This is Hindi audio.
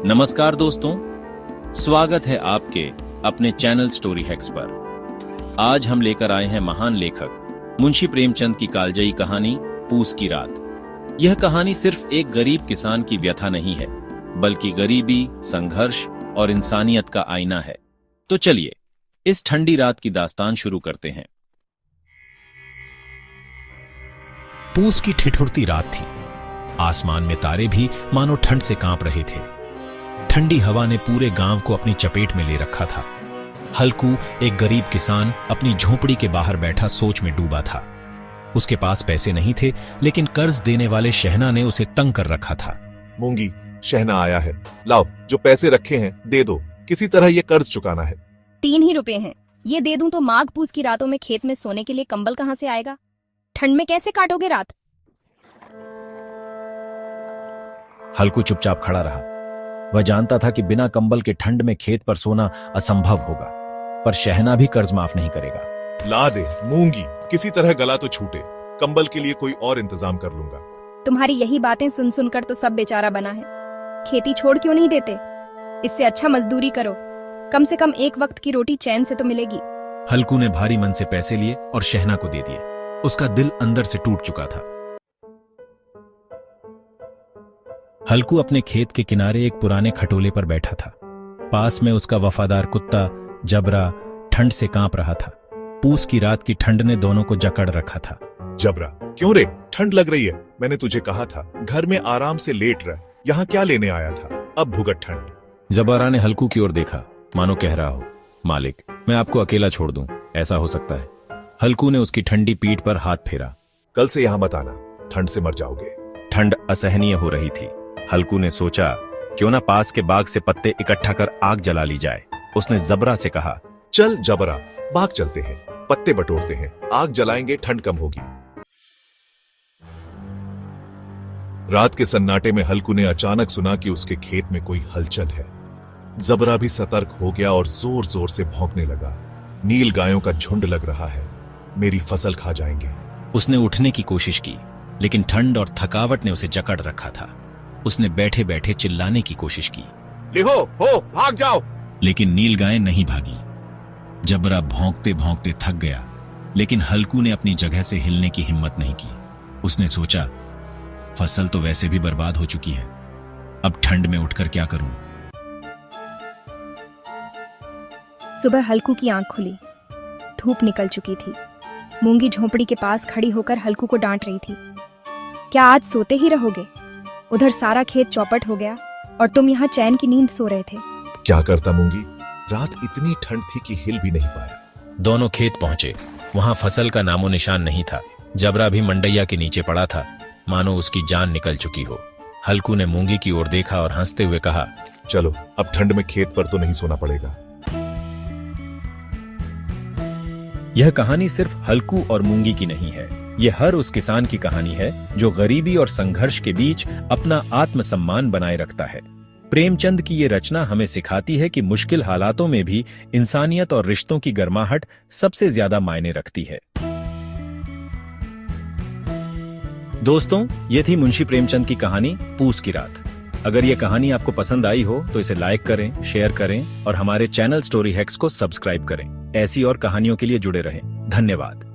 नमस्कार दोस्तों, स्वागत है आपके अपने चैनल स्टोरी हैक्स पर। आज हम लेकर आए हैं महान लेखक मुंशी प्रेमचंद की कालजयी कहानी पूस की रात। यह कहानी सिर्फ एक गरीब किसान की व्यथा नहीं है, बल्कि गरीबी, संघर्ष और इंसानियत का आईना है। तो चलिए इस ठंडी रात की दास्तान शुरू करते हैं। पूस की ठिठुरती रात थी। आसमान में तारे भी मानो ठंड से कांप रहे थे। ठंडी हवा ने पूरे गांव को अपनी चपेट में ले रखा था। हल्कू, एक गरीब किसान, अपनी झोपड़ी के बाहर बैठा सोच में डूबा था। उसके पास पैसे नहीं थे, लेकिन कर्ज देने वाले शहना ने उसे तंग कर रखा था। मूंगी, शहना आया है, लाओ जो पैसे रखे हैं दे दो, किसी तरह ये कर्ज चुकाना है। 3 ही रुपए हैं, ये दे दूं तो माघ पूस की रातों में खेत में सोने के लिए कंबल कहां से आएगा? ठंड में कैसे काटोगे रात? हल्कू चुपचाप खड़ा रहा। वह जानता था कि बिना कंबल के ठंड में खेत पर सोना असंभव होगा, पर शहना भी कर्ज माफ नहीं करेगा। ला दे मूंगी, किसी तरह गला तो छूटे, कंबल के लिए कोई और इंतजाम कर लूंगा। तुम्हारी यही बातें सुन सुनकर तो सब बेचारा बना है। खेती छोड़ क्यों नहीं देते? इससे अच्छा मजदूरी करो, कम से कम एक वक्त की रोटी चैन से तो मिलेगी। हल्कू ने भारी मन से पैसे लिए और शहना को दे दिए। उसका दिल अंदर से टूट चुका था। हल्कू अपने खेत के किनारे एक पुराने खटोले पर बैठा था। पास में उसका वफादार कुत्ता जबरा ठंड से कांप रहा था। पूस की रात की ठंड ने दोनों को जकड़ रखा था। जबरा, क्यों रे, ठंड लग रही है? मैंने तुझे कहा था घर में आराम से लेट रह, यहाँ क्या लेने आया था? अब भुगत ठंड। जबरा ने हल्कू की ओर देखा, मानो कह रहा हो, मालिक, मैं आपको अकेला छोड़ दूं, ऐसा हो सकता है। हल्कू ने उसकी ठंडी पीठ पर हाथ फेरा। कल से यहाँ मत आना, ठंड से मर जाओगे। ठंड असहनीय हो रही थी। हल्कू ने सोचा, क्यों ना पास के बाग से पत्ते इकट्ठा कर आग जला ली जाए। उसने जबरा से कहा, चल जबरा, बाग चलते हैं, पत्ते बटोरते हैं, आग जलाएंगे, ठंड कम होगी। रात के सन्नाटे में हल्कू ने अचानक सुना कि उसके खेत में कोई हलचल है। जबरा भी सतर्क हो गया और जोर जोर से भौंकने लगा। नील गायों का झुंड लग रहा है, मेरी फसल खा जाएंगे। उसने उठने की कोशिश की, लेकिन ठंड और थकावट ने उसे जकड़ रखा था। उसने बैठे बैठे चिल्लाने की कोशिश की, लिहो हो, भाग जाओ, लेकिन नीलगायें नहीं भागी। जबरा भौंकते भौंकते थक गया, लेकिन हल्कू ने अपनी जगह से हिलने की हिम्मत नहीं की। उसने सोचा, फसल तो वैसे भी बर्बाद हो चुकी है, अब ठंड में उठकर क्या करूं? सुबह हल्कू की आंख खुली। धूप निकल चुकी थी। मूंगी झोपड़ी के पास खड़ी होकर हल्कू को डांट रही थी, क्या आज सोते ही रहोगे? उधर सारा खेत चौपट हो गया और तुम यहाँ चैन की नींद सो रहे थे। क्या करता मूंगी, रात इतनी ठंड थी कि हिल भी नहीं पाया। दोनों खेत पहुंचे। वहां फसल का नामो निशान नहीं था। जबरा भी मंडैया के नीचे पड़ा था, मानो उसकी जान निकल चुकी हो। हल्कू ने मूंगी की ओर देखा और हंसते हुए कहा, चलो अब ठंड में खेत पर तो नहीं सोना पड़ेगा। यह कहानी सिर्फ हल्कू और मूंगी की नहीं है, यह हर उस किसान की कहानी है जो गरीबी और संघर्ष के बीच अपना आत्मसम्मान बनाए रखता है। प्रेमचंद की ये रचना हमें सिखाती है कि मुश्किल हालातों में भी इंसानियत और रिश्तों की गर्माहट सबसे ज्यादा मायने रखती है। दोस्तों, ये थी मुंशी प्रेमचंद की कहानी पूस की रात। अगर ये कहानी आपको पसंद आई हो तो इसे लाइक करें, शेयर करें और हमारे चैनल स्टोरी हैक्स को सब्सक्राइब करें। ऐसी और कहानियों के लिए जुड़े रहें। धन्यवाद।